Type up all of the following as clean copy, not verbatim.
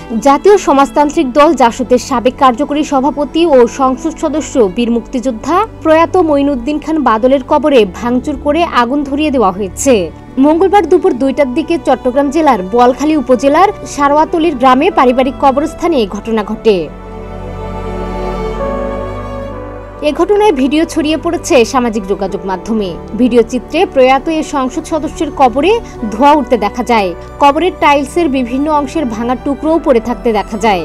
জাতীয় সমাজতান্ত্রিক দল জাসদের সাবেক কার্যকরী সভাপতি ও সংসদ সদস্য বীর মুক্তিযোদ্ধা প্রয়াত মঈনুদ্দিন খান বাদলের কবরে ভাঙচুর করে আগুন ধরিয়ে দেওয়া হয়েছে। মঙ্গলবার দুপুর 2টার দিকে চট্টগ্রাম জেলার বোয়ালখালী উপজেলার সারওয়াতলির গ্রামে পারিবারিক কবরস্থানে ঘটনা ঘটে। এ ঘটনায় ভিডিও ছড়িয়ে পড়েছে সামাজিক যোগাযোগ মাধ্যমে। ভিডিও চিত্রে প্রয়াত এ সংসদ সদস্যের কবরে ধোঁয়া উঠতে দেখা যায়। কবরের টাইলসের বিভিন্ন অংশের ভাঙা টুকরোও পড়ে থাকতে দেখা যায়।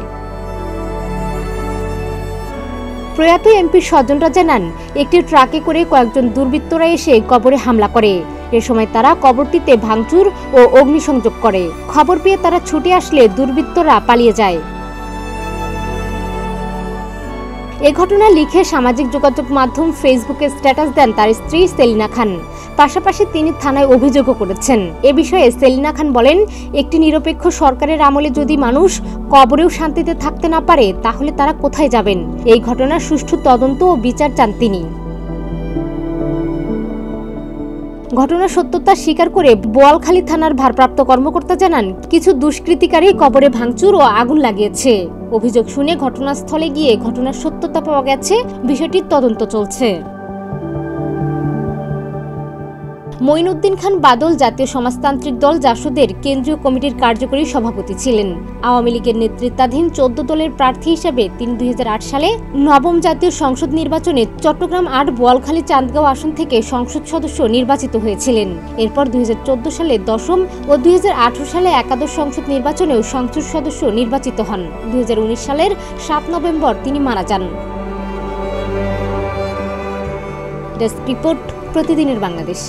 প্রয়াত এমপির স্বজনরা জানান, একটি ট্রাকে করে কয়েকজন দুর্বৃত্তরা এসে কবরে হামলা করে। এ সময় তারা কবরটিতে ভাঙচুর ও অগ্নিসংযোগ করে। খবর পেয়ে তারা ছুটে আসলে দুর্বৃত্তরা পালিয়ে যায়। এ ঘটনা লিখে সামাজিক যোগাযোগ মাধ্যম ফেসবুকে স্ট্যাটাস দেন তার স্ত্রী সেলিনা খান। পাশাপাশি তিনি থানায় অভিযোগও করেছেন। এ বিষয়ে সেলিনা খান বলেন, একটি নিরপেক্ষ সরকারের আমলে যদি মানুষ কবরেও শান্তিতে থাকতে না পারে, তাহলে তারা কোথায় যাবেন? এই ঘটনার সুষ্ঠু তদন্ত ও বিচার চান তিনি। ঘটনার সত্যতা স্বীকার করে বোয়ালখালী থানার ভারপ্রাপ্ত কর্মকর্তা জানান, কিছু দুষ্কৃতিকারী কবরে ভাঙচুর ও আগুন লাগিয়েছে। অভিযোগ শুনে ঘটনাস্থলে গিয়ে ঘটনার সত্যতা পাওয়া গেছে। বিষয়টির তদন্ত চলছে। মঈনুদ্দিন খান বাদল জাতীয় সমাজতান্ত্রিক দল জাসদের কেন্দ্রীয় কমিটির কার্যকরী সভাপতি ছিলেন। আওয়ামী লীগের নেতৃত্বাধীন 14 দলের প্রার্থী হিসেবে তিনি 2008 সালে নবম জাতীয় সংসদ নির্বাচনে চট্টগ্রাম 8 বোয়ালখালী চান্দগাঁও আসন থেকে সংসদ সদস্য নির্বাচিত হয়েছিলেন। এরপর 2014 সালে 10ম ও 2018 সালে একাদশ সংসদ নির্বাচনেও সংসদ সদস্য নির্বাচিত হন। 2019 সালের 7 নভেম্বর তিনি মারা যান। ডেস্ক রিপোর্ট, প্রতিদিনের বাংলাদেশ।